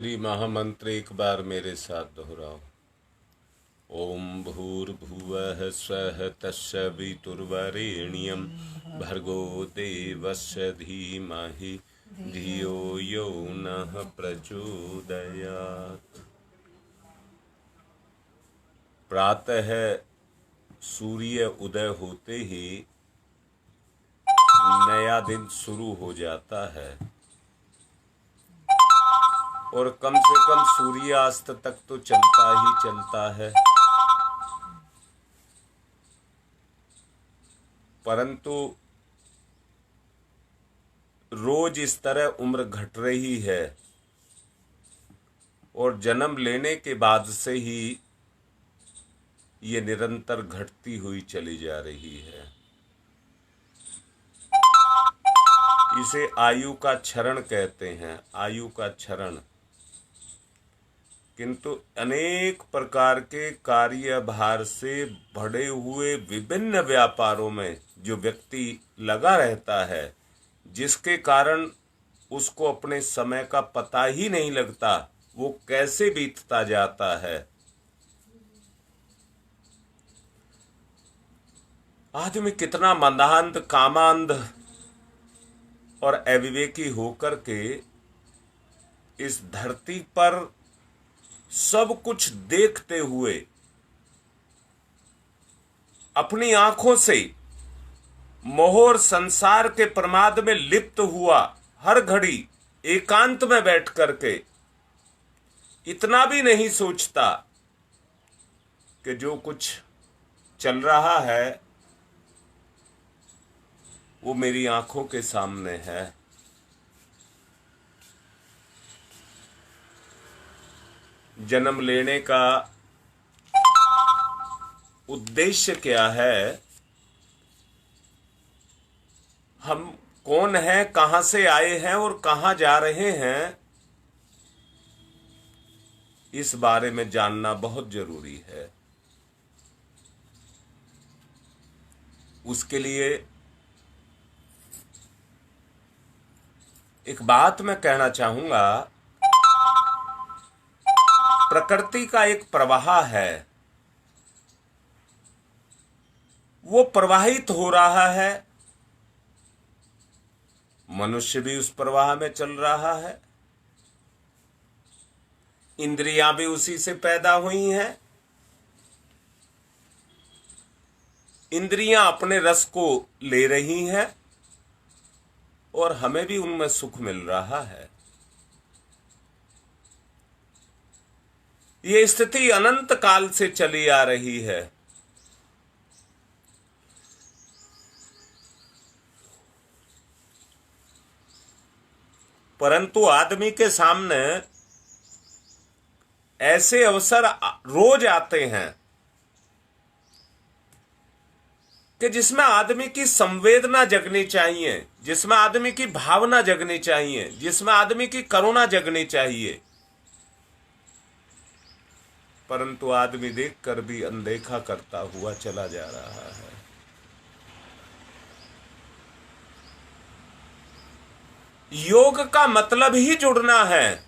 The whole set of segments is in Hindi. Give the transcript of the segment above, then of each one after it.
श्री महामंत्र एक बार मेरे साथ दोहराओ। ओम भूर्भुवः स्वः तत्सवितुर्वरेण्यं भर्गो देवस्य धीमहि धियो यो नः प्रचोदयात्। प्रातः सूर्य उदय होते ही नया दिन शुरू हो जाता है और कम से कम सूर्यास्त तक तो चलता ही चलता है, परंतु रोज इस तरह उम्र घट रही है और जन्म लेने के बाद से ही ये निरंतर घटती हुई चली जा रही है। इसे आयु का क्षरण कहते हैं, आयु का क्षरण। किंतु अनेक प्रकार के कार्यभार से भरे हुए विभिन्न व्यापारों में जो व्यक्ति लगा रहता है, जिसके कारण उसको अपने समय का पता ही नहीं लगता, वो कैसे बीतता जाता है। आदमी कितना मंदांध, कामांध और अविवेकी होकर के इस धरती पर सब कुछ देखते हुए अपनी आंखों से मोह और संसार के प्रमाद में लिप्त हुआ, हर घड़ी एकांत में बैठ करके इतना भी नहीं सोचता कि जो कुछ चल रहा है वो मेरी आंखों के सामने है। जन्म लेने का उद्देश्य क्या है, हम कौन हैं, कहां से आए हैं और कहां जा रहे हैं, इस बारे में जानना बहुत जरूरी है। उसके लिए एक बात मैं कहना चाहूंगा। प्रकृति का एक प्रवाह है, वो प्रवाहित हो रहा है। मनुष्य भी उस प्रवाह में चल रहा है, इंद्रियां भी उसी से पैदा हुई हैं। इंद्रियां अपने रस को ले रही हैं और हमें भी उनमें सुख मिल रहा है। ये स्थिति अनंत काल से चली आ रही है। परंतु आदमी के सामने ऐसे अवसर रोज आते हैं कि जिसमें आदमी की संवेदना जगनी चाहिए, जिसमें आदमी की भावना जगनी चाहिए, जिसमें आदमी की करुणा जगनी चाहिए, परंतु आदमी देखकर भी अनदेखा करता हुआ चला जा रहा है। योग का मतलब ही जुड़ना है।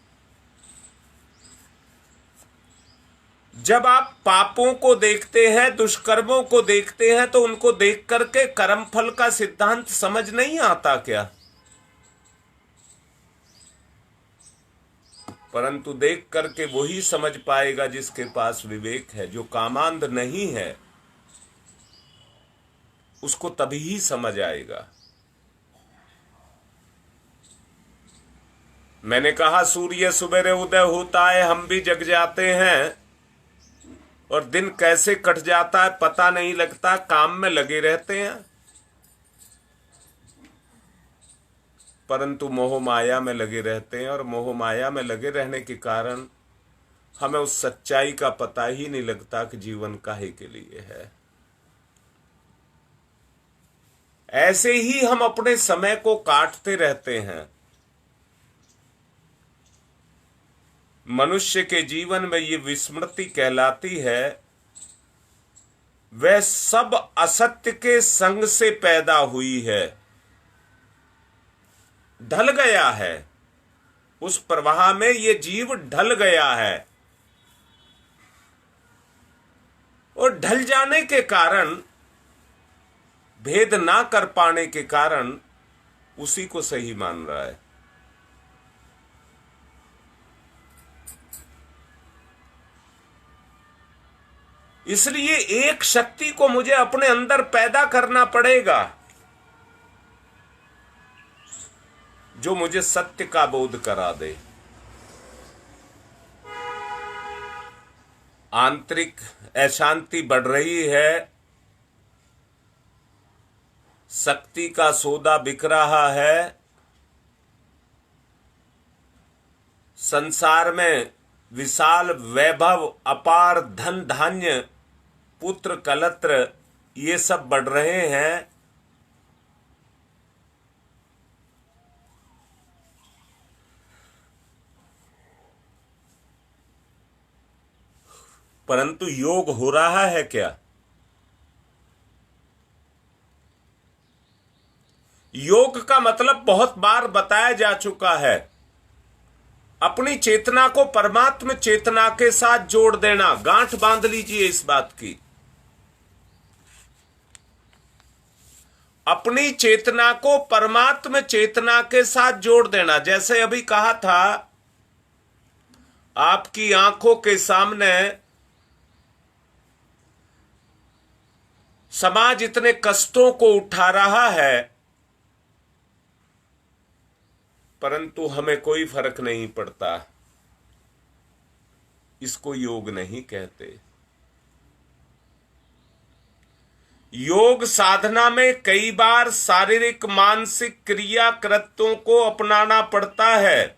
जब आप पापों को देखते हैं, दुष्कर्मों को देखते हैं, तो उनको देख करके कर्मफल का सिद्धांत समझ नहीं आता क्या? परंतु देख करके वही समझ पाएगा जिसके पास विवेक है। जो कामांध नहीं है उसको तभी ही समझ आएगा। मैंने कहा सूर्य सवेरे उदय होता है, हम भी जग जाते हैं और दिन कैसे कट जाता है पता नहीं लगता, काम में लगे रहते हैं। परंतु मोह माया में लगे रहते हैं और मोह माया में लगे रहने के कारण हमें उस सच्चाई का पता ही नहीं लगता कि जीवन काहे के लिए है। ऐसे ही हम अपने समय को काटते रहते हैं। मनुष्य के जीवन में ये विस्मृति कहलाती है, वह सब असत्य के संग से पैदा हुई है, ढल गया है। उस प्रवाह में ये जीव ढल गया है, और ढल जाने के कारण, भेद ना कर पाने के कारण उसी को सही मान रहा है। इसलिए एक शक्ति को मुझे अपने अंदर पैदा करना पड़ेगा जो मुझे सत्य का बोध करा दे। आंतरिक अशांति बढ़ रही है, शक्ति का सौदा बिक रहा है, संसार में विशाल वैभव, अपार धन धान्य, पुत्र कलत्र, ये सब बढ़ रहे हैं, परंतु योग हो रहा है क्या? योग का मतलब बहुत बार बताया जा चुका है, अपनी चेतना को परमात्म चेतना के साथ जोड़ देना। गांठ बांध लीजिए इस बात की। अपनी चेतना को परमात्म चेतना के साथ जोड़ देना। जैसे अभी कहा था, आपकी आंखों के सामने समाज इतने कष्टों को उठा रहा है, परंतु हमें कोई फर्क नहीं पड़ता। इसको योग नहीं कहते। योग साधना में कई बार शारीरिक मानसिक क्रिया कृत्यों को अपनाना पड़ता है।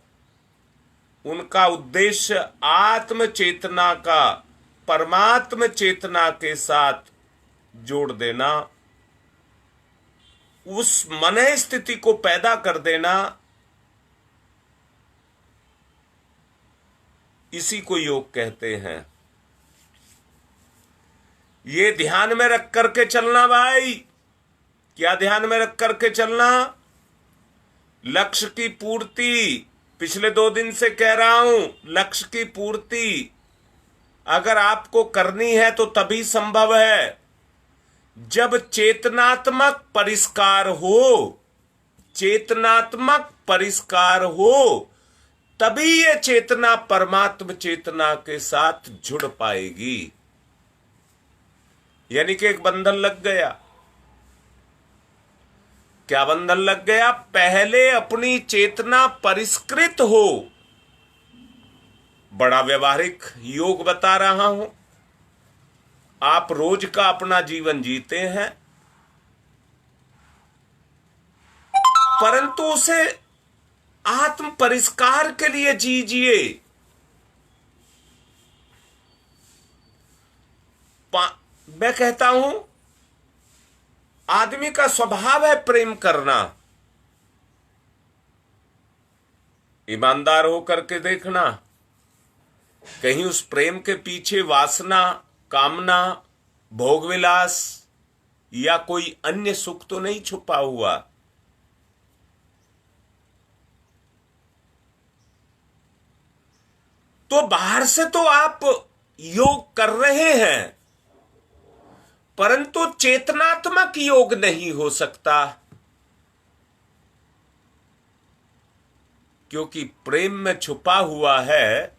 उनका उद्देश्य आत्म चेतना का परमात्म चेतना के साथ जोड़ देना, उस मन स्थिति को पैदा कर देना। इसी को योग कहते हैं। ये ध्यान में रख करके चलना भाई। क्या ध्यान में रख करके चलना? लक्ष्य की पूर्ति। पिछले 2 दिन से कह रहा हूं, लक्ष्य की पूर्ति अगर आपको करनी है तो तभी संभव है जब चेतनात्मक परिष्कार हो। चेतनात्मक परिष्कार हो तभी ये चेतना परमात्म चेतना के साथ जुड़ पाएगी। यानी कि एक बंधन लग गया। क्या बंधन लग गया? पहले अपनी चेतना परिष्कृत हो। बड़ा व्यवहारिक योग बता रहा हूं। आप रोज का अपना जीवन जीते हैं, परंतु उसे आत्म परिष्कार के लिए जीजिए। मैं कहता हूं, आदमी का स्वभाव है प्रेम करना। ईमानदार होकर के देखना, कहीं उस प्रेम के पीछे वासना, कामना, भोगविलास या कोई अन्य सुख तो नहीं छुपा हुआ। तो बाहर से तो आप योग कर रहे हैं, परंतु चेतनात्मक योग नहीं हो सकता, क्योंकि प्रेम में छुपा हुआ है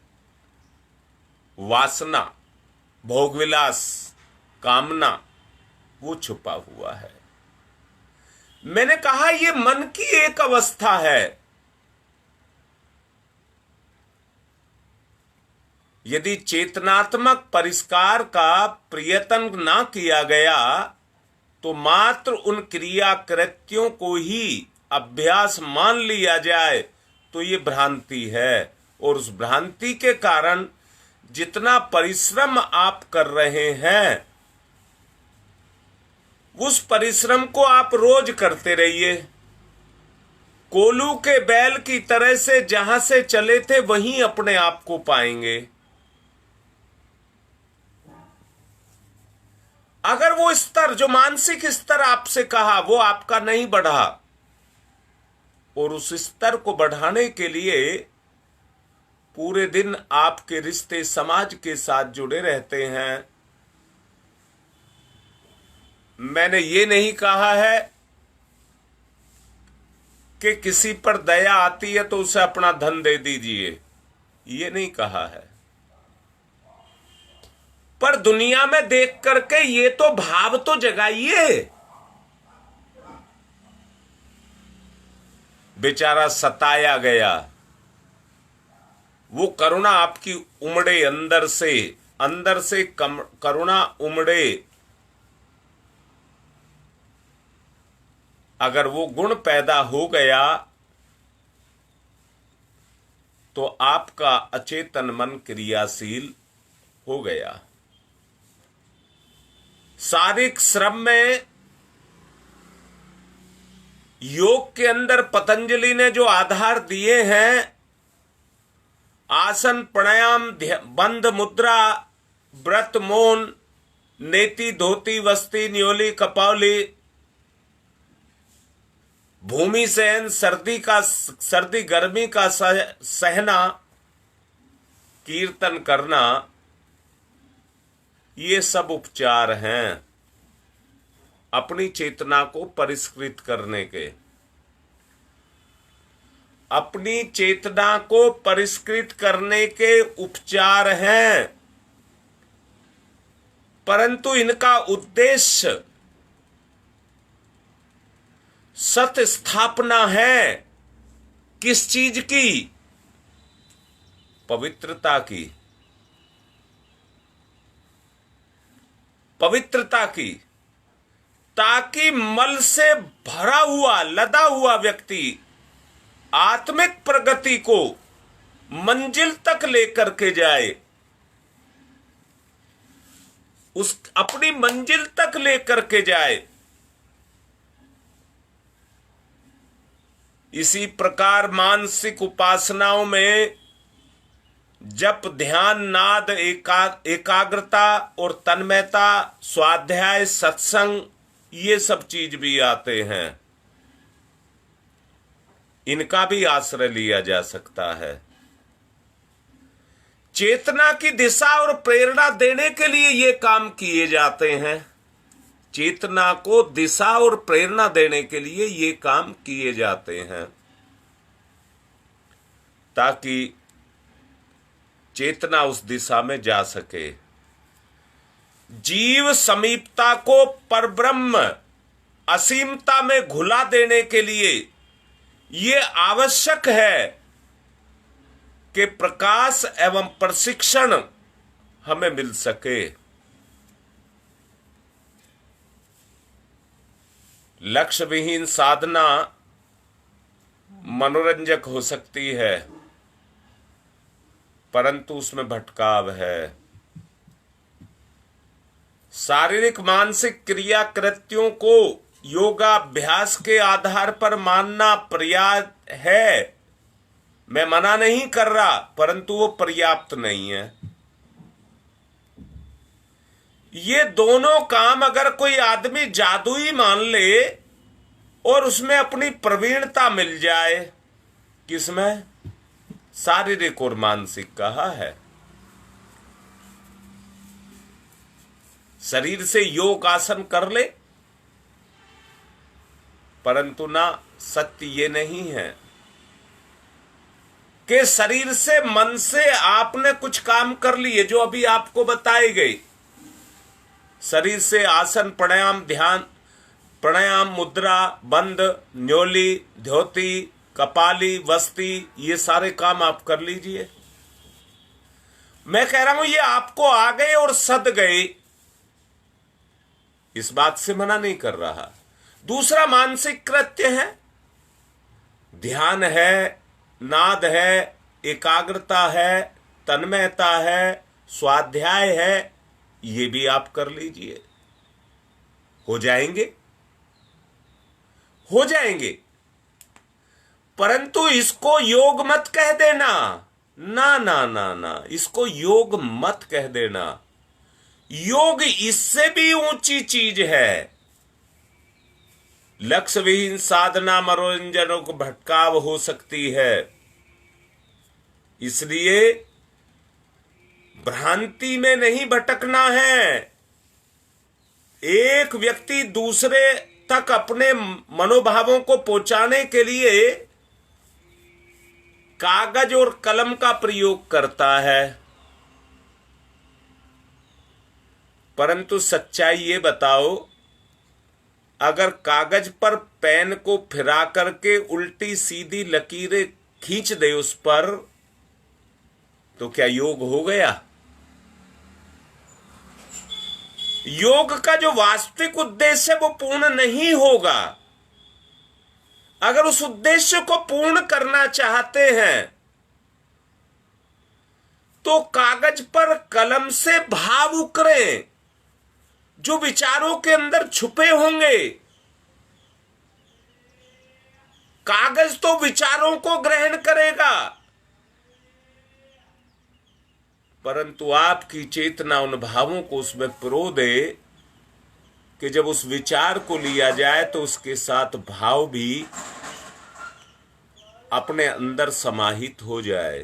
वासना, भोगविलास, कामना, वो छुपा हुआ है। मैंने कहा यह मन की एक अवस्था है। यदि चेतनात्मक परिष्कार का प्रयत्न ना किया गया तो मात्र उन क्रिया कृत्यों को ही अभ्यास मान लिया जाए तो ये भ्रांति है। और उस भ्रांति के कारण जितना परिश्रम आप कर रहे हैं, उस परिश्रम को आप रोज करते रहिए। कोल्हू के बैल की तरह से जहां से चले थे वहीं अपने आप को पाएंगे। अगर वो स्तर, जो मानसिक स्तर आपसे कहा, वो आपका नहीं बढ़ा, और उस स्तर को बढ़ाने के लिए पूरे दिन आपके रिश्ते समाज के साथ जुड़े रहते हैं। मैंने ये नहीं कहा है कि किसी पर दया आती है तो उसे अपना धन दे दीजिए, ये नहीं कहा है। पर दुनिया में देख करके ये तो भाव तो जगाइए। बेचारा सताया गया, वो करुणा आपकी उमड़े, अंदर से करुणा उमड़े। अगर वो गुण पैदा हो गया तो आपका अचेतन मन क्रियाशील हो गया। शारीरिक श्रम में योग के अंदर पतंजलि ने जो आधार दिए हैं, आसन, प्राणायाम, बंद मुद्रा, व्रत, मौन, नेति, धोती, वस्ती, न्योली, कपाली, भूमि सहन, सर्दी गर्मी का सहना, कीर्तन करना, ये सब उपचार हैं अपनी चेतना को परिष्कृत करने के। अपनी चेतना को परिष्कृत करने के उपचार हैं, परंतु इनका उद्देश्य सत स्थापना है। किस चीज की? पवित्रता की। पवित्रता की, ताकि मल से भरा हुआ, लदा हुआ व्यक्ति आत्मिक प्रगति को मंजिल तक लेकर के जाए, उस अपनी मंजिल तक लेकर के जाए। इसी प्रकार मानसिक उपासनाओं में जप, ध्यान, नाद, एकाग्रता और तन्मयता, स्वाध्याय, सत्संग, ये सब चीज भी आते हैं। इनका भी आश्रय लिया जा सकता है। चेतना की दिशा और प्रेरणा देने के लिए ये काम किए जाते हैं। चेतना को दिशा और प्रेरणा देने के लिए ये काम किए जाते हैं, ताकि चेतना उस दिशा में जा सके। जीव समीपता को परब्रह्म असीमता में घुला देने के लिए ये आवश्यक है कि प्रकाश एवं प्रशिक्षण हमें मिल सके। लक्ष्य विहीन साधना मनोरंजक हो सकती है, परंतु उसमें भटकाव है। शारीरिक मानसिक क्रिया कृत्यों को योगाभ्यास के आधार पर मानना पर्याप्त है, मैं मना नहीं कर रहा, परंतु वो पर्याप्त नहीं है। ये दोनों काम अगर कोई आदमी जादुई मान ले और उसमें अपनी प्रवीणता मिल जाए, किसमें? शारीरिक और मानसिक कहा है। शरीर से योग आसन कर ले, परंतु ना, सत्य ये नहीं है कि शरीर से, मन से आपने कुछ काम कर लिए जो अभी आपको बताए गए। शरीर से आसन, प्राणायाम, ध्यान, प्राणायाम, मुद्रा, बंद, न्योली, धोती, कपाली, वस्ती, ये सारे काम आप कर लीजिए। मैं कह रहा हूं ये आपको आ गए और सद गए, इस बात से मना नहीं कर रहा। दूसरा मानसिक कृत्य है, ध्यान है, नाद है, एकाग्रता है, तन्मयता है, स्वाध्याय है, ये भी आप कर लीजिए। हो जाएंगे, हो जाएंगे, परंतु इसको योग मत कह देना। ना ना ना ना, इसको योग मत कह देना। योग इससे भी ऊंची चीज है। लक्ष्य विहीन साधना मनोरंजनों को भटकाव हो सकती है। इसलिए भ्रांति में नहीं भटकना है। एक व्यक्ति दूसरे तक अपने मनोभावों को पहुंचाने के लिए कागज और कलम का प्रयोग करता है, परंतु सच्चाई ये बताओ, अगर कागज पर पेन को फिरा करके उल्टी सीधी लकीरें खींच दे उस पर, तो क्या योग हो गया? योग का जो वास्तविक उद्देश्य है वो पूर्ण नहीं होगा। अगर उस उद्देश्य को पूर्ण करना चाहते हैं तो कागज पर कलम से भाव उकरे जो विचारों के अंदर छुपे होंगे। कागज तो विचारों को ग्रहण करेगा, परंतु आपकी चेतना उन भावों को उसमें पिरो दे कि जब उस विचार को लिया जाए तो उसके साथ भाव भी अपने अंदर समाहित हो जाए,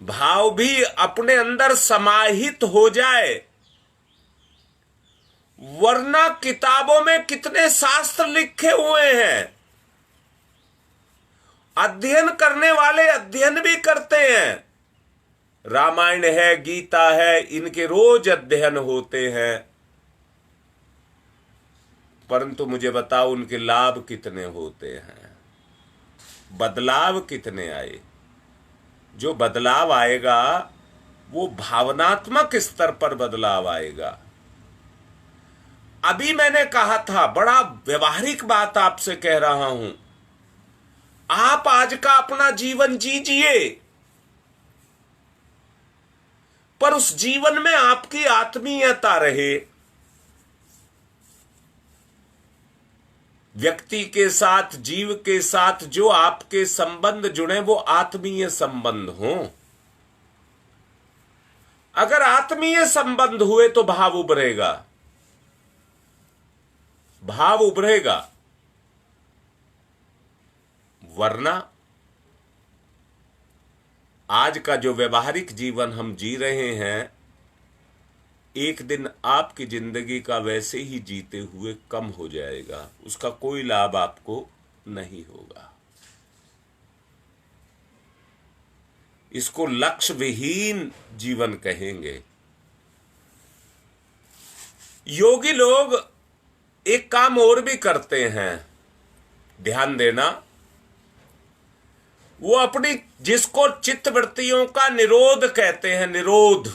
भाव भी अपने अंदर समाहित हो जाए। वरना किताबों में कितने शास्त्र लिखे हुए हैं, अध्ययन करने वाले अध्ययन भी करते हैं। रामायण है, गीता है, इनके रोज अध्ययन होते हैं, परंतु मुझे बताओ उनके लाभ कितने होते हैं, बदलाव कितने आए? जो बदलाव आएगा वो भावनात्मक स्तर पर बदलाव आएगा। अभी मैंने कहा था, बड़ा व्यवहारिक बात आपसे कह रहा हूं, आप आज का अपना जीवन जीजिए, पर उस जीवन में आपकी आत्मीयता रहे। व्यक्ति के साथ, जीव के साथ जो आपके संबंध जुड़े वो आत्मीय संबंध हों। अगर आत्मीय संबंध हुए तो भाव उभरेगा, भाव उभरेगा, वरना आज का जो व्यवहारिक जीवन हम जी रहे हैं, एक दिन आपकी जिंदगी का वैसे ही जीते हुए कम हो जाएगा, उसका कोई लाभ आपको नहीं होगा। इसको लक्ष्य विहीन जीवन कहेंगे। योगी लोग एक काम और भी करते हैं, ध्यान देना, वो अपनी, जिसको चित्तवृत्तियों का निरोध कहते हैं, निरोध,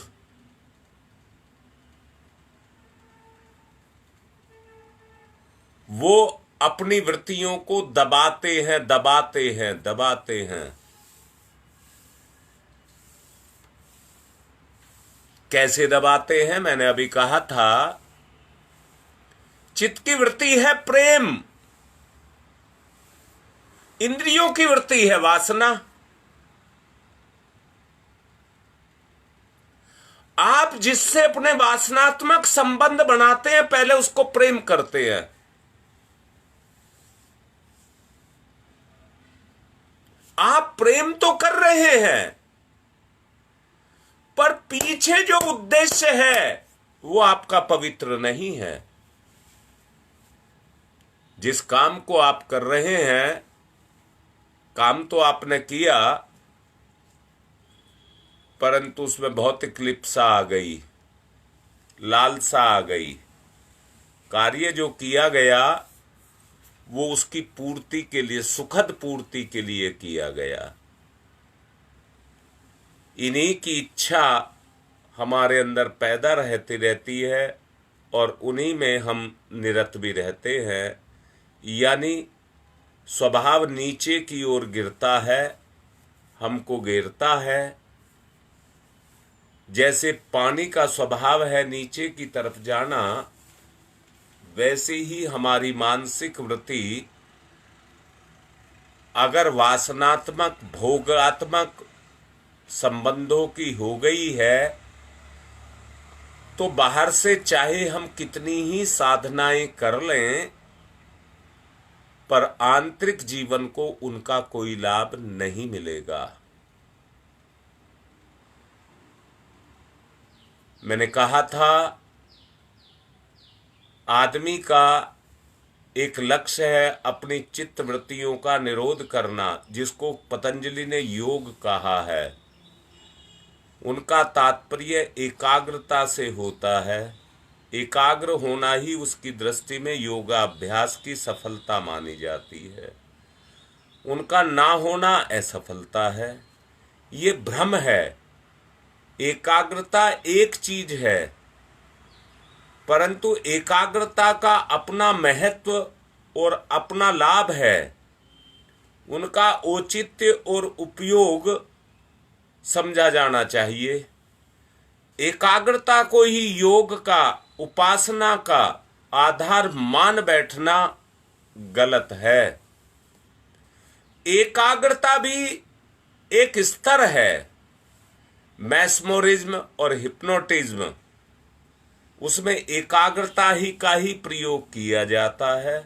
वो अपनी वृत्तियों को दबाते हैं, दबाते हैं, दबाते हैं। कैसे दबाते हैं? मैंने अभी कहा था, चित्त की वृत्ति है प्रेम, इंद्रियों की वृत्ति है वासना। आप जिससे अपने वासनात्मक संबंध बनाते हैं, पहले उसको प्रेम करते हैं। आप प्रेम तो कर रहे हैं, पर पीछे जो उद्देश्य है वो आपका पवित्र नहीं है। जिस काम को आप कर रहे हैं, काम तो आपने किया, परंतु उसमें भौतिक लिप्सा आ गई, लालसा आ गई। कार्य जो किया गया वो उसकी पूर्ति के लिए, सुखद पूर्ति के लिए किया गया। इन्हीं की इच्छा हमारे अंदर पैदा रहती है और उन्हीं में हम निरत भी रहते हैं। यानी स्वभाव नीचे की ओर गिरता है, हमको गिरता है। जैसे पानी का स्वभाव है नीचे की तरफ जाना, वैसे ही हमारी मानसिक वृत्ति अगर वासनात्मक, भोगात्मक संबंधों की हो गई है, तो बाहर से चाहे हम कितनी ही साधनाएं कर लें, पर आंतरिक जीवन को उनका कोई लाभ नहीं मिलेगा। मैंने कहा था आदमी का एक लक्ष्य है अपनी चित्त वृत्तियों का निरोध करना, जिसको पतंजलि ने योग कहा है। उनका तात्पर्य एकाग्रता से होता है। एकाग्र होना ही उसकी दृष्टि में योगाभ्यास की सफलता मानी जाती है। उनका ना होना असफलता है। ये भ्रम है। एकाग्रता एक चीज है, परंतु एकाग्रता का अपना महत्व और अपना लाभ है। उनका औचित्य और उपयोग समझा जाना चाहिए। एकाग्रता को ही योग का, उपासना का आधार मान बैठना गलत है। एकाग्रता भी एक स्तर है। मैस्मोरिज्म और हिप्नोटिज्म, उसमें एकाग्रता ही का ही प्रयोग किया जाता है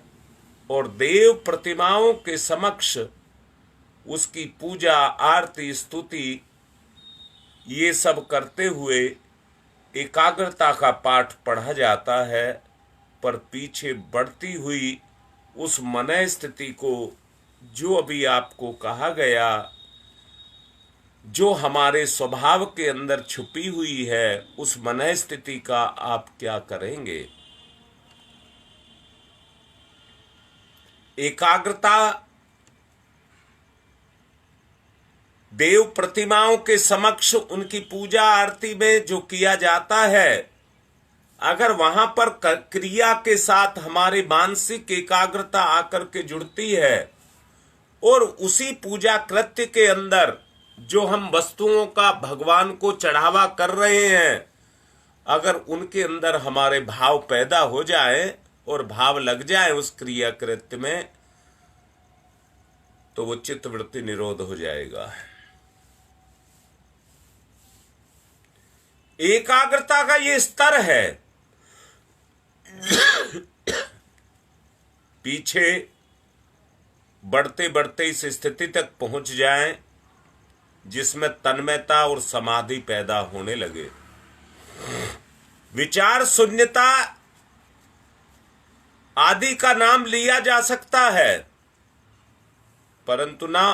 और देव प्रतिमाओं के समक्ष उसकी पूजा, आरती, स्तुति ये सब करते हुए एकाग्रता का पाठ पढ़ा जाता है। पर पीछे बढ़ती हुई उस मन स्थिति को, जो अभी आपको कहा गया, जो हमारे स्वभाव के अंदर छुपी हुई है, उस मन स्थिति का आप क्या करेंगे? एकाग्रता देव प्रतिमाओं के समक्ष उनकी पूजा आरती में जो किया जाता है, अगर वहां पर क्रिया के साथ हमारी मानसिक एकाग्रता आकर के जुड़ती है और उसी पूजा कृत्य के अंदर जो हम वस्तुओं का भगवान को चढ़ावा कर रहे हैं, अगर उनके अंदर हमारे भाव पैदा हो जाए और भाव लग जाए उस क्रिया कृत्य में, तो वो चित्तवृत्ति निरोध हो जाएगा। एकाग्रता का ये स्तर है। पीछे बढ़ते बढ़ते इस स्थिति तक पहुंच जाएं जिसमें तन्मयता और समाधि पैदा होने लगे। विचार शून्यता आदि का नाम लिया जा सकता है, परंतु ना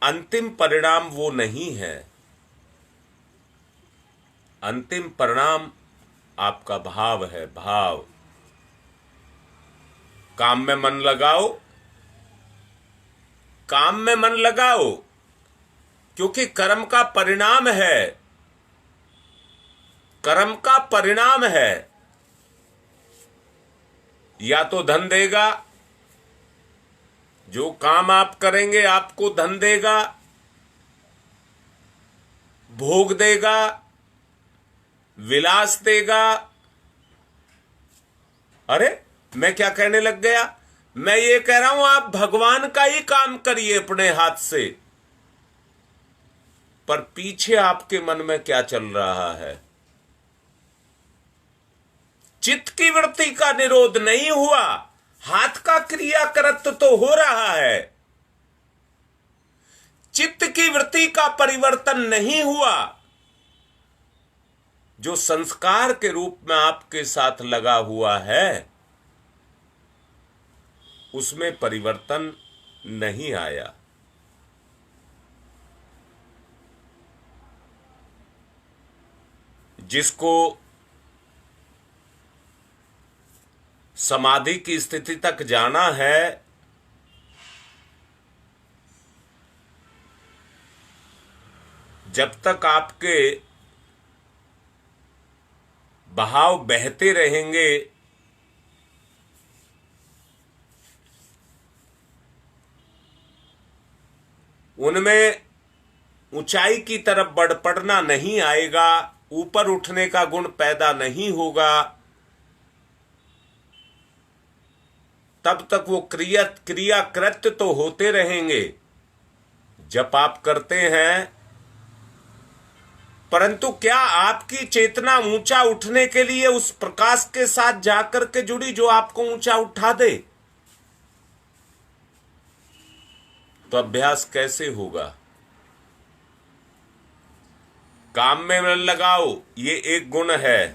अंतिम परिणाम वो नहीं है। अंतिम परिणाम आपका भाव है। भाव, काम में मन लगाओ, काम में मन लगाओ, क्योंकि कर्म का परिणाम है। कर्म का परिणाम है। या तो धन देगा, जो काम आप करेंगे आपको धन देगा, भोग देगा, विलास देगा। अरे मैं क्या कहने लग गया? मैं ये कह रहा हूं आप भगवान का ही काम करिए अपने हाथ से, पर पीछे आपके मन में क्या चल रहा है? चित्त की वृत्ति का निरोध नहीं हुआ, हाथ का क्रियाकृत्य तो हो रहा है। चित्त की वृत्ति का परिवर्तन नहीं हुआ। जो संस्कार के रूप में आपके साथ लगा हुआ है, उसमें परिवर्तन नहीं आया। जिसको समाधि की स्थिति तक जाना है, जब तक आपके बहाव बहते रहेंगे, उनमें ऊंचाई की तरफ बढ़ पड़ना नहीं आएगा, ऊपर उठने का गुण पैदा नहीं होगा, तब तक वो क्रिया कृत्य तो होते रहेंगे। जप आप करते हैं, परंतु क्या आपकी चेतना ऊंचा उठने के लिए उस प्रकाश के साथ जाकर के जुड़ी जो आपको ऊंचा उठा दे? तो अभ्यास कैसे होगा? काम में मन लगाओ, ये एक गुण है।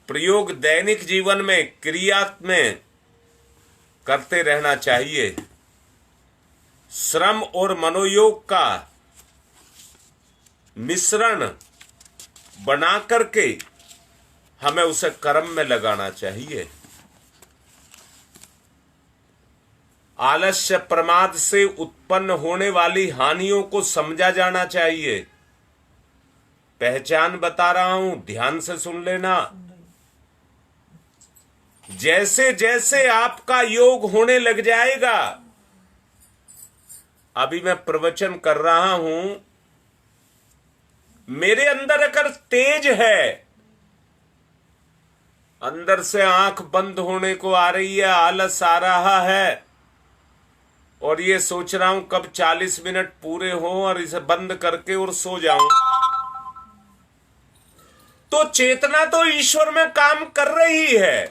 प्रयोग दैनिक जीवन में, क्रिया में करते रहना चाहिए। श्रम और मनोयोग का मिश्रण बना करके हमें उसे कर्म में लगाना चाहिए। आलस्य प्रमाद से उत्पन्न होने वाली हानियों को समझा जाना चाहिए। पहचान बता रहा हूं, ध्यान से सुन लेना। जैसे जैसे आपका योग होने लग जाएगा, अभी मैं प्रवचन कर रहा हूं, मेरे अंदर अगर तेज है, अंदर से आंख बंद होने को आ रही है, आलस आ रहा है, और ये सोच रहा हूं कब 40 मिनट पूरे हों और इसे बंद करके और सो जाऊं, तो चेतना तो ईश्वर में काम कर रही है,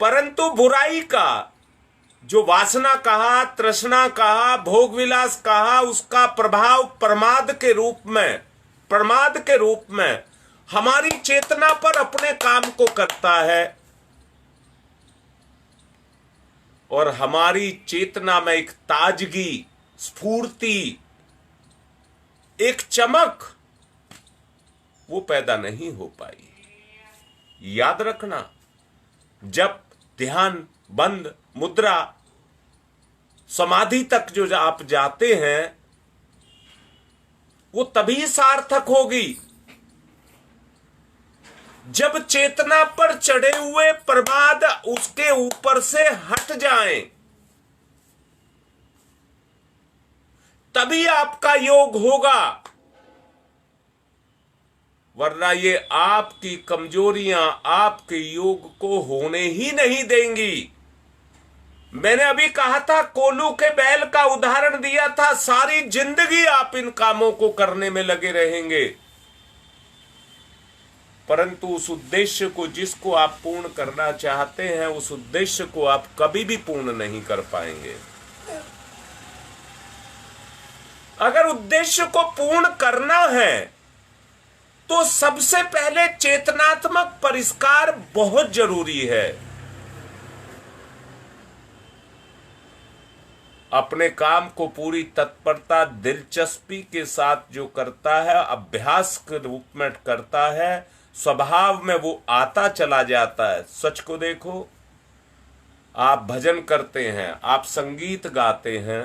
परंतु बुराई का जो वासना कहा, तृष्णा कहा, भोग विलास कहा, उसका प्रभाव प्रमाद के रूप में हमारी चेतना पर अपने काम को करता है, और हमारी चेतना में एक ताजगी, स्फूर्ति, एक चमक वो पैदा नहीं हो पाई। याद रखना, जब ध्यान, बंद, मुद्रा, समाधि तक जो आप जाते हैं, वो तभी सार्थक होगी जब चेतना पर चढ़े हुए प्रमाद उसके ऊपर से हट जाएं, तभी आपका योग होगा। वरना ये आपकी कमजोरियां आपके योग को होने ही नहीं देंगी। मैंने अभी कहा था, कोल्हू के बैल का उदाहरण दिया था। सारी जिंदगी आप इन कामों को करने में लगे रहेंगे, परंतु उस उद्देश्य को जिसको आप पूर्ण करना चाहते हैं, उस उद्देश्य को आप कभी भी पूर्ण नहीं कर पाएंगे। अगर उद्देश्य को पूर्ण करना है तो सबसे पहले चेतनात्मक परिष्कार बहुत जरूरी है। अपने काम को पूरी तत्परता, दिलचस्पी के साथ जो करता है, अभ्यास के रूप में करता है, स्वभाव में वो आता चला जाता है। सच को देखो, आप भजन करते हैं, आप संगीत गाते हैं,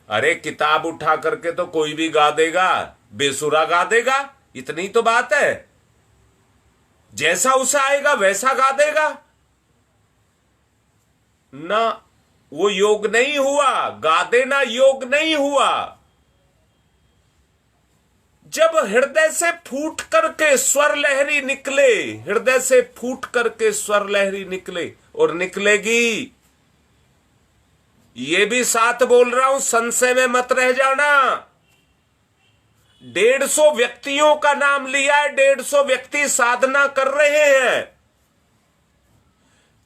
अरे किताब उठा करके तो कोई भी गा देगा, बेसुरा गा देगा, इतनी तो बात है। जैसा उसे आएगा वैसा गा देगा ना, वो योग नहीं हुआ। गा देना योग नहीं हुआ। जब हृदय से फूट करके स्वर लहरी निकले, हृदय से फूट करके स्वर लहरी निकले, और निकलेगी, ये भी साथ बोल रहा हूं, संशय में मत रह जाना। 150 व्यक्तियों का नाम लिया है, 150 व्यक्ति साधना कर रहे हैं,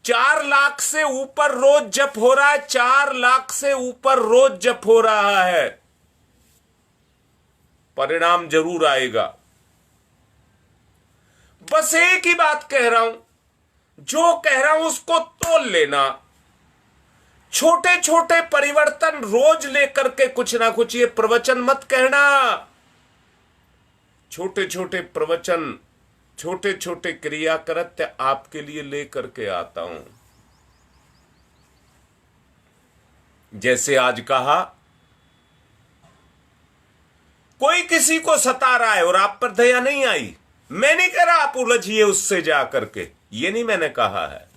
4 लाख से ऊपर रोज जप हो रहा है, 4 लाख से ऊपर रोज जप हो रहा है। परिणाम जरूर आएगा। बस एक ही बात कह रहा हूं, जो कह रहा हूं उसको तोल लेना। छोटे छोटे परिवर्तन रोज लेकर के कुछ ना कुछ, ये प्रवचन मत कहना, छोटे छोटे प्रवचन, छोटे छोटे क्रिया कृत्य आपके लिए लेकर के आता हूं। जैसे आज कहा, कोई किसी को सता रहा है और आप पर दया नहीं आई, मैं नहीं कह रहा आप उलझिए उससे जा करके, ये नहीं मैंने कहा है,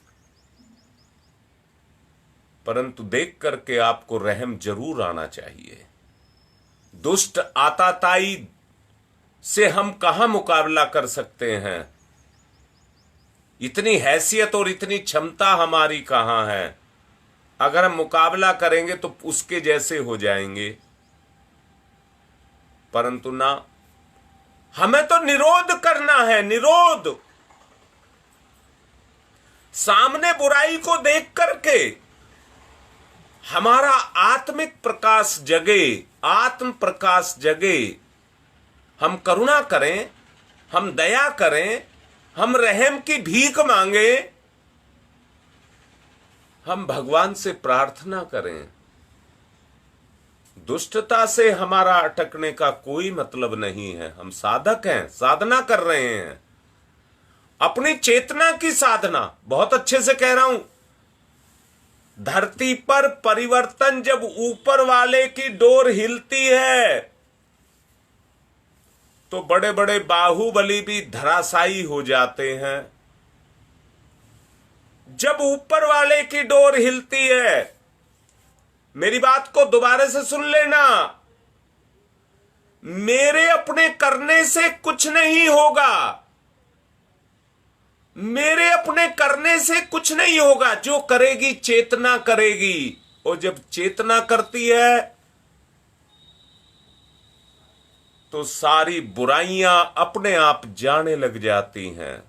परंतु देख करके आपको रहम जरूर आना चाहिए। दुष्ट आताताई से हम कहां मुकाबला कर सकते हैं? इतनी हैसियत और इतनी क्षमता हमारी कहां है? अगर हम मुकाबला करेंगे तो उसके जैसे हो जाएंगे, परंतु ना, हमें तो निरोध करना है, निरोध। सामने बुराई को देख करके हमारा आत्मिक प्रकाश जगे, आत्म प्रकाश जगे। हम करुणा करें, हम दया करें, हम रहम की भीख मांगे, हम भगवान से प्रार्थना करें। दुष्टता से हमारा अटकने का कोई मतलब नहीं है। हम साधक हैं, साधना कर रहे हैं, अपनी चेतना की साधना। बहुत अच्छे से कह रहा हूं, धरती पर परिवर्तन जब ऊपर वाले की डोर हिलती है तो बड़े बड़े बाहुबली भी धराशायी हो जाते हैं। जब ऊपर वाले की डोर हिलती है, मेरी बात को दोबारा से सुन लेना, मेरे अपने करने से कुछ नहीं होगा, मेरे अपने करने से कुछ नहीं होगा। जो करेगी चेतना करेगी, और जब चेतना करती है तो सारी बुराइयां अपने आप जाने लग जाती हैं।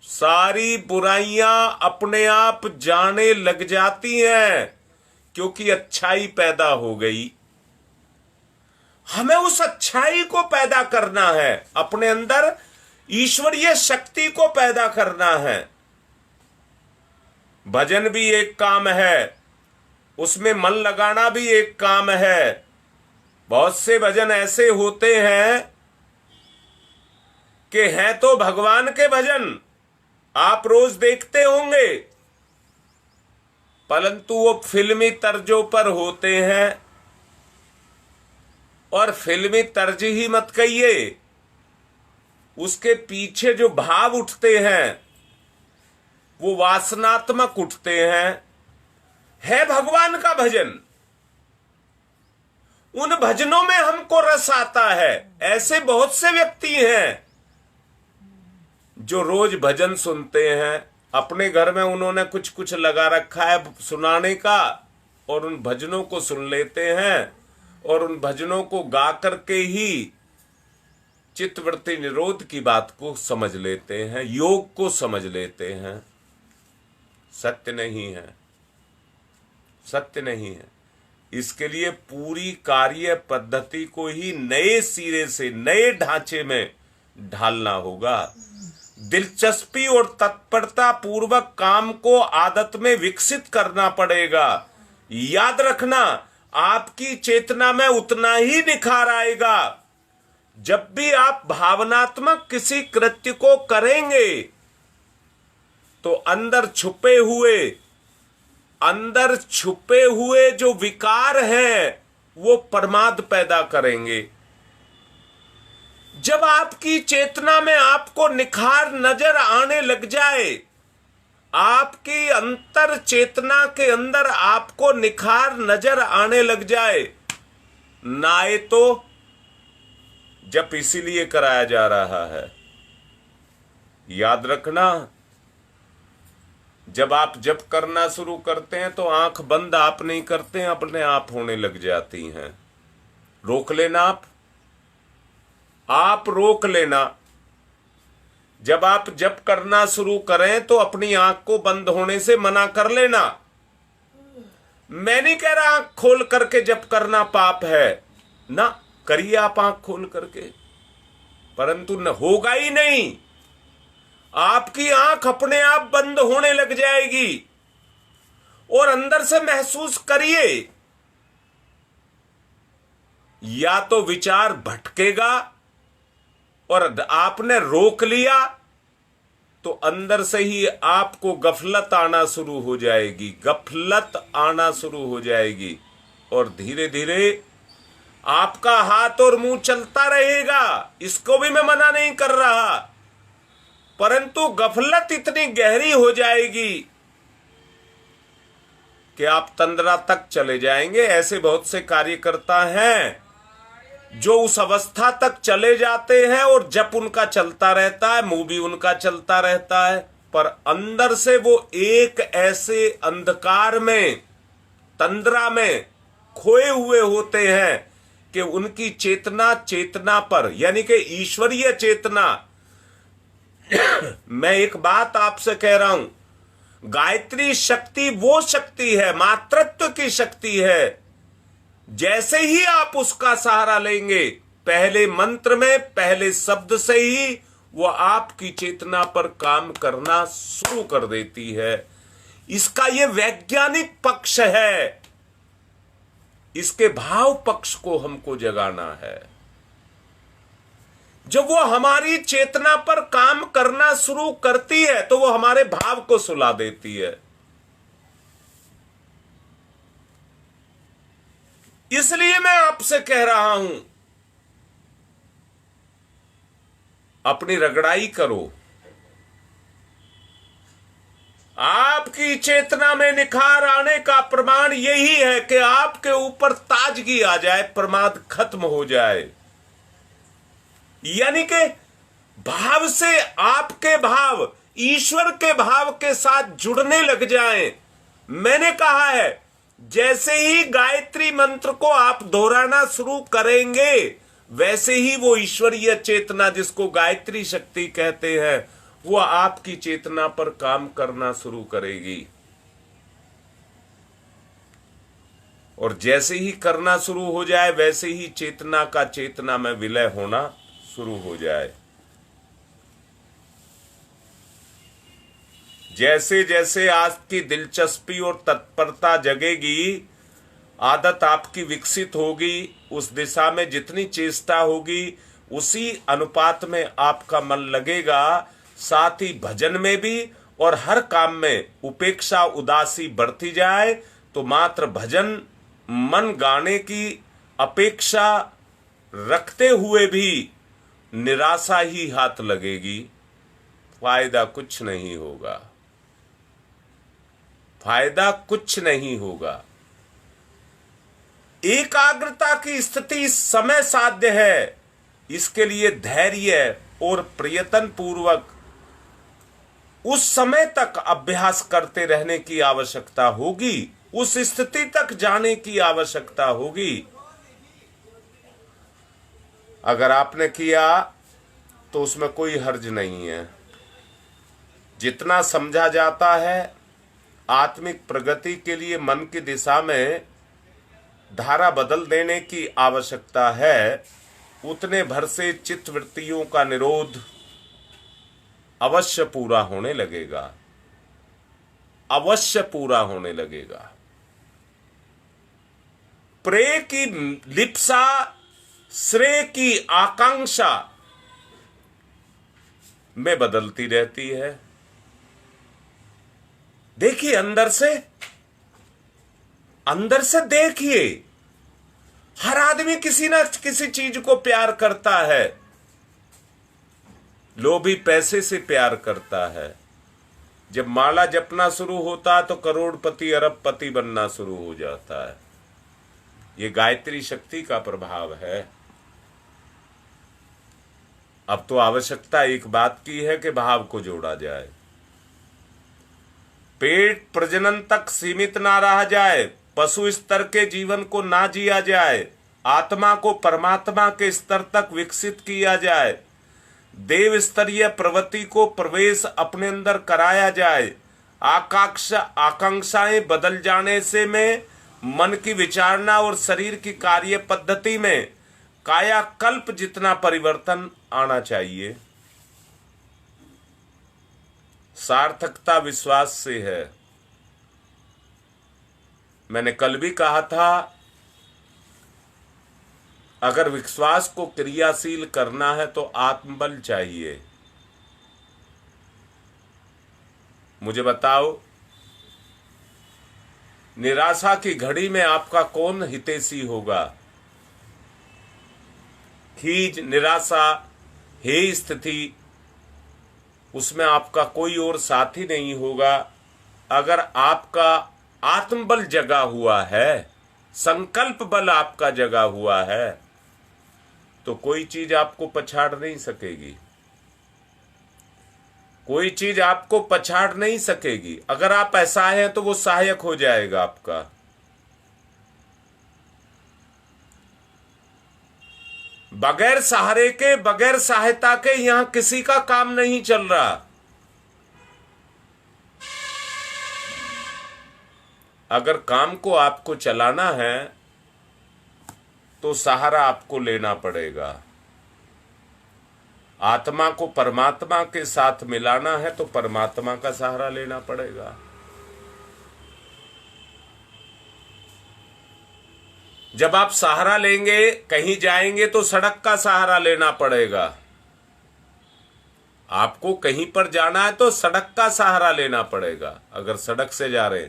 सारी बुराइयां अपने आप जाने लग जाती हैं, क्योंकि अच्छाई पैदा हो गई। हमें उस अच्छाई को पैदा करना है, अपने अंदर ईश्वरीय शक्ति को पैदा करना है। भजन भी एक काम है, उसमें मन लगाना भी एक काम है। बहुत से भजन ऐसे होते हैं कि हैं तो भगवान के भजन, आप रोज देखते होंगे, परंतु वो फिल्मी तर्जों पर होते हैं। और फिल्मी तर्ज ही मत कहिए, उसके पीछे जो भाव उठते हैं वो वासनात्मक उठते हैं। है भगवान का भजन, उन भजनों में हमको रस आता है। ऐसे बहुत से व्यक्ति हैं जो रोज भजन सुनते हैं, अपने घर में उन्होंने कुछ कुछ लगा रखा है सुनाने का, और उन भजनों को सुन लेते हैं, और उन भजनों को गा करके ही चित्तवृत्ति निरोध की बात को समझ लेते हैं, योग को समझ लेते हैं। सत्य नहीं है, सत्य नहीं है। इसके लिए पूरी कार्य पद्धति को ही नए सिरे से, नए ढांचे में ढालना होगा। दिलचस्पी और तत्परता पूर्वक काम को आदत में विकसित करना पड़ेगा। याद रखना, आपकी चेतना में उतना ही निखार आएगा जब भी आप भावनात्मक किसी कृत्य को करेंगे तो अंदर छुपे हुए जो विकार हैं वो प्रमाद पैदा करेंगे। जब आपकी चेतना में आपको निखार नजर आने लग जाए, आपकी अंतर चेतना के अंदर आपको निखार नजर आने लग जाए, नाए तो जप इसीलिए कराया जा रहा है। याद रखना, जब आप जप करना शुरू करते हैं तो आंख बंद आप नहीं करते हैं, अपने आप होने लग जाती हैं। रोक लेना, आप रोक लेना। जब आप जप करना शुरू करें तो अपनी आंख को बंद होने से मना कर लेना। मैं नहीं कह रहा आंख खोल करके जप करना पाप है ना, करिए आप आंख खोल करके, परंतु न होगा ही नहीं। आपकी आंख अपने आप बंद होने लग जाएगी और अंदर से महसूस करिए, या तो विचार भटकेगा और आपने रोक लिया तो अंदर से ही आपको गफलत आना शुरू हो जाएगी, गफलत आना शुरू हो जाएगी, और धीरे धीरे आपका हाथ और मुंह चलता रहेगा। इसको भी मैं मना नहीं कर रहा, परंतु गफलत इतनी गहरी हो जाएगी कि आप तंद्रा तक चले जाएंगे। ऐसे बहुत से कार्यकर्ता हैं जो उस अवस्था तक चले जाते हैं और जप उनका चलता रहता है, मुंह भी उनका चलता रहता है, पर अंदर से वो एक ऐसे अंधकार में, तंद्रा में खोए हुए होते हैं कि उनकी चेतना पर, यानी कि ईश्वरीय चेतना मैं एक बात आपसे कह रहा हूं, गायत्री शक्ति वो शक्ति है, मातृत्व की शक्ति है। जैसे ही आप उसका सहारा लेंगे, पहले मंत्र में पहले शब्द से ही वो आपकी चेतना पर काम करना शुरू कर देती है। इसका ये वैज्ञानिक पक्ष है, इसके भाव पक्ष को हमको जगाना है। जब वो हमारी चेतना पर काम करना शुरू करती है तो वो हमारे भाव को सुला देती है। इसलिए मैं आपसे कह रहा हूं, अपनी रगड़ाई करो। आपकी चेतना में निखार आने का प्रमाण यही है कि आपके ऊपर ताजगी आ जाए, प्रमाद खत्म हो जाए। यानी कि भाव से आपके भाव ईश्वर के भाव के साथ जुड़ने लग जाएं। मैंने कहा है, जैसे ही गायत्री मंत्र को आप दोहराना शुरू करेंगे, वैसे ही वो ईश्वरीय चेतना जिसको गायत्री शक्ति कहते हैं, वो आपकी चेतना पर काम करना शुरू करेगी। और जैसे ही करना शुरू हो जाए, वैसे ही चेतना का चेतना में विलय होना शुरू हो जाए। जैसे जैसे आपकी दिलचस्पी और तत्परता जगेगी, आदत आपकी विकसित होगी, उस दिशा में जितनी चेष्टा होगी उसी अनुपात में आपका मन लगेगा। साथ ही भजन में भी और हर काम में उपेक्षा उदासी बढ़ती जाए तो मात्र भजन मन गाने की अपेक्षा रखते हुए भी निराशा ही हाथ लगेगी, फायदा कुछ नहीं होगा, फायदा कुछ नहीं होगा। एकाग्रता की स्थिति समय साध्य है, इसके लिए धैर्य और प्रयत्न पूर्वक उस समय तक अभ्यास करते रहने की आवश्यकता होगी, उस स्थिति तक जाने की आवश्यकता होगी। अगर आपने किया तो उसमें कोई हर्ज नहीं है। जितना समझा जाता है आत्मिक प्रगति के लिए मन की दिशा में धारा बदल देने की आवश्यकता है, उतने भर से चित्तवृत्तियों का निरोध अवश्य पूरा होने लगेगा, अवश्य पूरा होने लगेगा। प्रेय की लिप्सा, श्रेय की आकांक्षा में बदलती रहती है। देखिए, अंदर से देखिए, हर आदमी किसी ना किसी चीज को प्यार करता है। लोभी पैसे से प्यार करता है। जब माला जपना शुरू होता है तो करोड़पति अरबपति बनना शुरू हो जाता है। ये गायत्री शक्ति का प्रभाव है। अब तो आवश्यकता एक बात की है कि भाव को जोड़ा जाए, पेट प्रजनन तक सीमित ना रह जाए, पशु स्तर के जीवन को ना जिया जाए, आत्मा को परमात्मा के स्तर तक विकसित किया जाए, देव स्तरीय प्रवृत्ति को प्रवेश अपने अंदर कराया जाए। आकांक्षाएं बदल जाने से में मन की विचारना और शरीर की कार्य पद्धति में कायाकल्प जितना परिवर्तन आना चाहिए। सार्थकता विश्वास से है। मैंने कल भी कहा था, अगर विश्वास को क्रियाशील करना है तो आत्मबल चाहिए। मुझे बताओ, निराशा की घड़ी में आपका कौन हितैषी होगा? खीज, निराशा, हे स्थिति, उसमें आपका कोई और साथी नहीं होगा। अगर आपका आत्मबल जगा हुआ है, संकल्प बल आपका जगा हुआ है, तो कोई चीज आपको पछाड़ नहीं सकेगी, कोई चीज आपको पछाड़ नहीं सकेगी। अगर आप असहाय हैं तो वो सहायक हो जाएगा आपका। बगैर सहारे के, बगैर सहायता के यहां किसी का काम नहीं चल रहा। अगर काम को आपको चलाना है तो सहारा आपको लेना पड़ेगा। आत्मा को परमात्मा के साथ मिलाना है तो परमात्मा का सहारा लेना पड़ेगा। जब आप सहारा लेंगे, कहीं जाएंगे तो सड़क का सहारा लेना पड़ेगा। आपको कहीं पर जाना है तो सड़क का सहारा लेना पड़ेगा। अगर सड़क से जा रहे,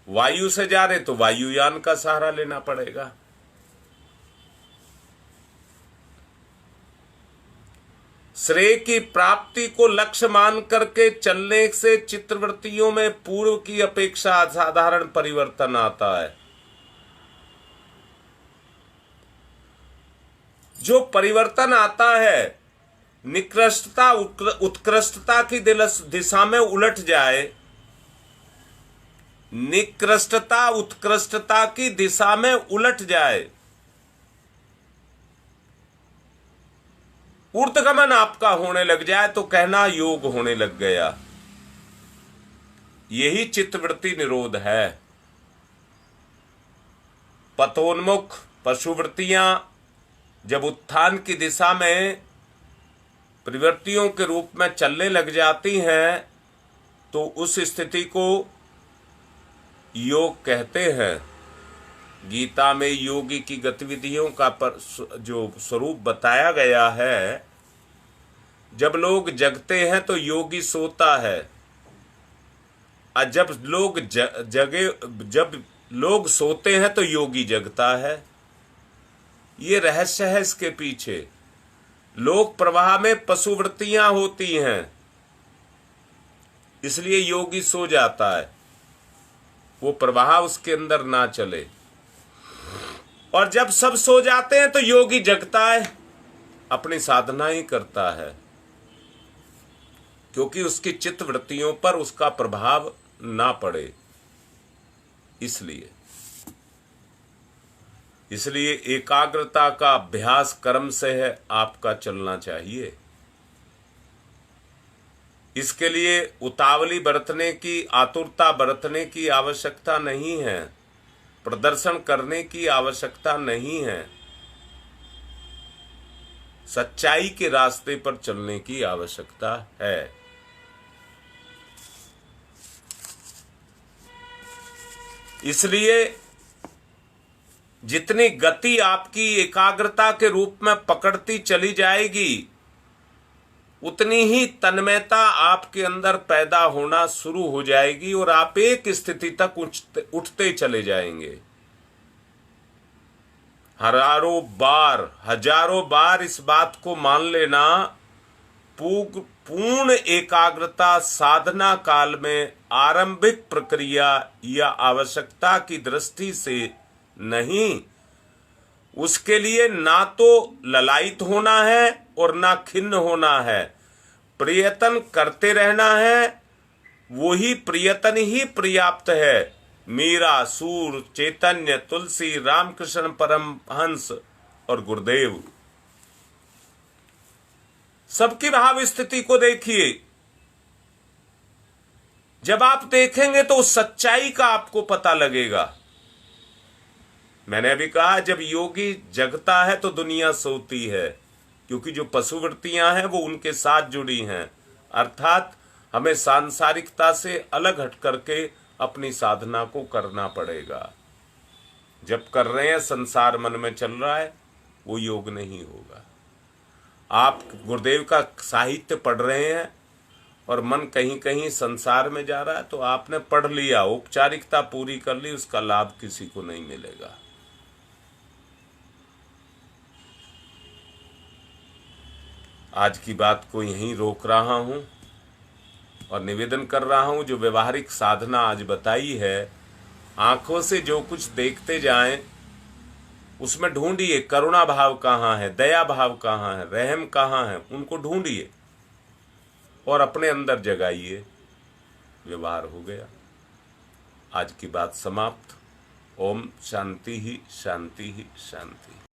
वायु से जा रहे तो वायुयान का सहारा लेना पड़ेगा। श्रेय की प्राप्ति को लक्ष्य मान करके चलने से चित्तवृत्तियों में पूर्व की अपेक्षा असाधारण परिवर्तन आता है। जो परिवर्तन आता है, निकृष्टता उत्कृष्टता की दिशा में उलट जाए, निकृष्टता उत्कृष्टता की दिशा में उलट जाए, ऊर्ध्वगमन आपका होने लग जाए तो कहना योग होने लग गया। यही चित्तवृत्ति निरोध है। पतोन्मुख पशुवृत्तियां जब उत्थान की दिशा में प्रवृत्तियों के रूप में चलने लग जाती हैं तो उस स्थिति को योग कहते हैं। गीता में योगी की गतिविधियों का जो स्वरूप बताया गया है, जब लोग जगते हैं तो योगी सोता है, और जब लोग सोते हैं तो योगी जगता है। ये रहस्य है इसके पीछे। लोक प्रवाह में पशुवृत्तियां होती हैं, इसलिए योगी सो जाता है, वो प्रवाह उसके अंदर ना चले। और जब सब सो जाते हैं तो योगी जगता है, अपनी साधना ही करता है, क्योंकि उसकी चित्तवृत्तियों पर उसका प्रभाव ना पड़े। इसलिए एकाग्रता का अभ्यास कर्म से है आपका चलना चाहिए। इसके लिए उतावली बरतने की, आतुरता बरतने की आवश्यकता नहीं है, प्रदर्शन करने की आवश्यकता नहीं है। सच्चाई के रास्ते पर चलने की आवश्यकता है। इसलिए जितनी गति आपकी एकाग्रता के रूप में पकड़ती चली जाएगी, उतनी ही तन्मयता आपके अंदर पैदा होना शुरू हो जाएगी और आप एक स्थिति तक उठते चले जाएंगे। हजारों बार इस बात को मान लेना, पूर्ण एकाग्रता साधना काल में आरंभिक प्रक्रिया या आवश्यकता की दृष्टि से नहीं, उसके लिए ना तो ललायित होना है और ना खिन्न होना है, प्रयत्न करते रहना है। वही प्रयत्न ही पर्याप्त है। मीरा, सूर, चैतन्य, तुलसी, रामकृष्ण परमहंस और गुरुदेव, सबकी भाव स्थिति को देखिए। जब आप देखेंगे तो उस सच्चाई का आपको पता लगेगा। मैंने अभी कहा, जब योगी जगता है तो दुनिया सोती है, क्योंकि जो पशुवृत्तियां हैं वो उनके साथ जुड़ी हैं। अर्थात हमें सांसारिकता से अलग हट करके अपनी साधना को करना पड़ेगा। जब कर रहे हैं संसार मन में चल रहा है, वो योग नहीं होगा। आप गुरुदेव का साहित्य पढ़ रहे हैं और मन कहीं कहीं संसार में जा रहा है, तो आपने पढ़ लिया, औपचारिकता पूरी कर ली, उसका लाभ किसी को नहीं मिलेगा। आज की बात को यहीं रोक रहा हूं और निवेदन कर रहा हूं, जो व्यवहारिक साधना आज बताई है, आंखों से जो कुछ देखते जाएं, उसमें ढूंढिए करुणा भाव कहाँ है, दया भाव कहाँ है, रहम कहाँ है, उनको ढूंढिए और अपने अंदर जगाइए। व्यवहार हो गया। आज की बात समाप्त। ओम शांति ही शांति ही शांति।